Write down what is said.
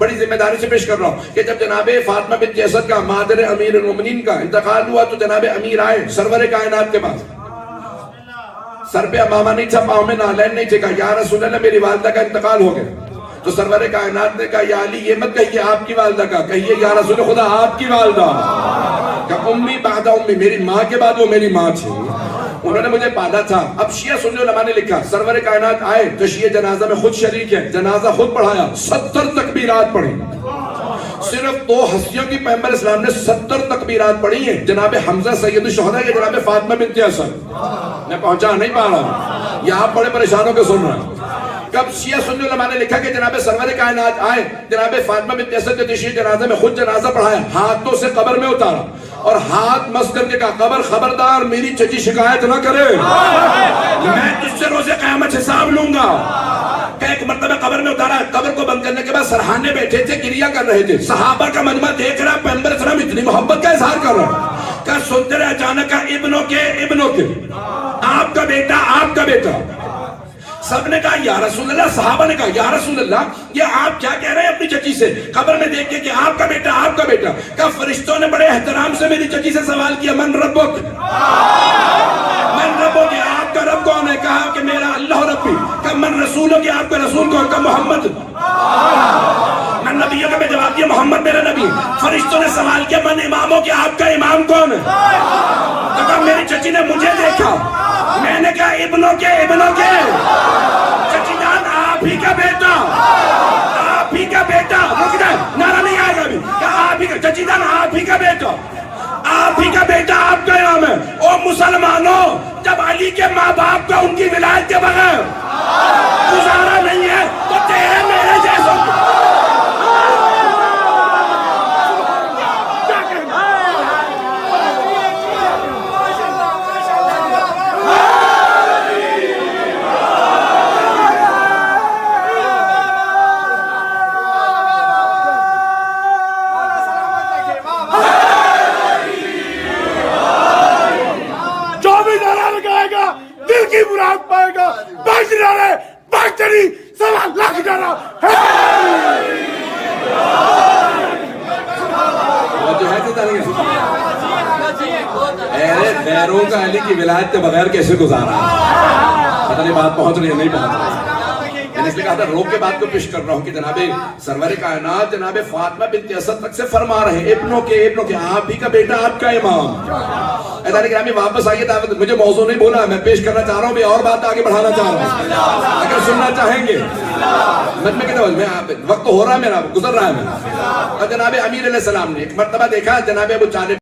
بڑی ذمہ داری سے پیش کر رہا ہوں کہ جب جناب فاطمہ بنت اسد کا مادر امیر المومنین کا انتقال ہوا تو جناب امیر آئے سرور کائنات کے پاس، سر پہ امامہ نہیں تھا، پاؤں میں نالین نہیں تھے، کہا یا رسول اللہ میری والدہ کا انتقال ہو گیا۔ تو سرور کائنات نے کہا یا علی یہ مت کہیے آپ کی والدہ کا، کہیے یا رسول خدا آپ کی والدہ۔ کہا امی بعد امی، میری ماں کے بعد وہ میری ماں تھی، انہوں نے مجھے پالا تھا۔ اب شیعہ سنی علماء نے لکھا سرور کائنات آئے تو شیعہ جنازہ میں خود شریک ہے، جنازہ خود پڑھایا، 70 تکبیرات پڑھی۔ صرف 2 ہستیوں کی پیغمبر اسلام نے 70 تکبیرات پڑھی ہیں، جناب حمزہ سید الشہداء یا جناب فاطمہ بنت اسد۔ میں پہنچا نہیں پا رہا، یہ آپ بڑے پریشانوں کے سن رہا ہیں۔ کب شیعہ سنی علماء نے لکھا کہ جناب سرور کائنات آئے، جناب فاطمہ بنت اسد کے تشریح جنازہ میں خود جنازہ پڑھایا، ہاتھوں سے قبر میں اتارا اور ہاتھ مس کر کے کہا قبر خبردار میری چچی شکایت نہ کرے، میں تجھ سے روز قیامت حساب لوں گا۔ کہ ایک مرتبہ قبر میں اتارا، قبر کو بند کرنے کے بعد سرحانے بیٹھے تھے، گریہ کر رہے تھے، صحابہ کا مجمع دیکھ رہا، پیغمبر اسلام اتنی محبت کا اظہار کر رہا کہ سنتے رہے اچانک ابنوں کے آپ کا بیٹا آپ کا بیٹا۔ سب نے کہا یا رسول اللہ، صحابہ نے کہا یا رسول اللہ یہ آپ کیا کہہ رہے ہیں اپنی چچی سے؟ قبر میں دیکھ کے کہ آپ کا بیٹا آپ کا بیٹا۔ کہا فرشتوں نے بڑے احترام سے میری چچی سے سوال کیا من ربک، من ربک، آپ کا رب کون ہے؟ کہا کہ میرا اللہ ربی۔ کہا من رسولو، کہ آپ کا رسول کون؟ کہا محمد۔ من نبیوں کا میں جواب دیا محمد میرا نبی۔ فرشتوں نے سوال کیا من اماموں، کہ آپ کا امام کون ہے؟ کہا میری چچی نے مجھے دیکھا، میں نے کہا ابنوں کے چچی جان آپ ہی کا بیٹا، آپ ہی کا بیٹا، رک جائے نعرہ نہیں آئے گا ابھی، کہا آپ ہی کا، چچی جان آپ ہی کا بیٹا، آپ ہی کا بیٹا آپ کا امام ہے۔ او مسلمانوں، جب علی کے ماں باپ کا ان کی ولایت کے بغیر گزارا نہیں ہے تو تیرے میرے جیسوں دل کی مراد پائے گا، بچ رہے بچری 1.25 لاکھ ڈالا غیروں کا علی کی ولایت کے بغیر کیسے گزارا؟ پتہ نہیں بات پہنچ رہی ہے نہیں پہنچ رہی ہے۔ میں نے اس لیے کہا تھا روک کے بات کو پیش کر رہا ہوں کہ جناب سرور کائنات جناب فاطمہ بنت اسد تک سے فرما رہے ہیں ابنوں کے آپ ہی کا بیٹا آپ کا امام۔ ادارے گرامی واپس آئیے، دعوت مجھے موضوع نہیں بولا، میں پیش کرنا چاہ رہا ہوں، بھی اور بات آگے بڑھانا چاہ رہا ہوں اگر سننا چاہیں گے۔ وقت ہو رہا ہے میرا، گزر رہا ہے میرا۔ اور جناب امیر علیہ السلام نے ایک مرتبہ دیکھا جناب ابو طالب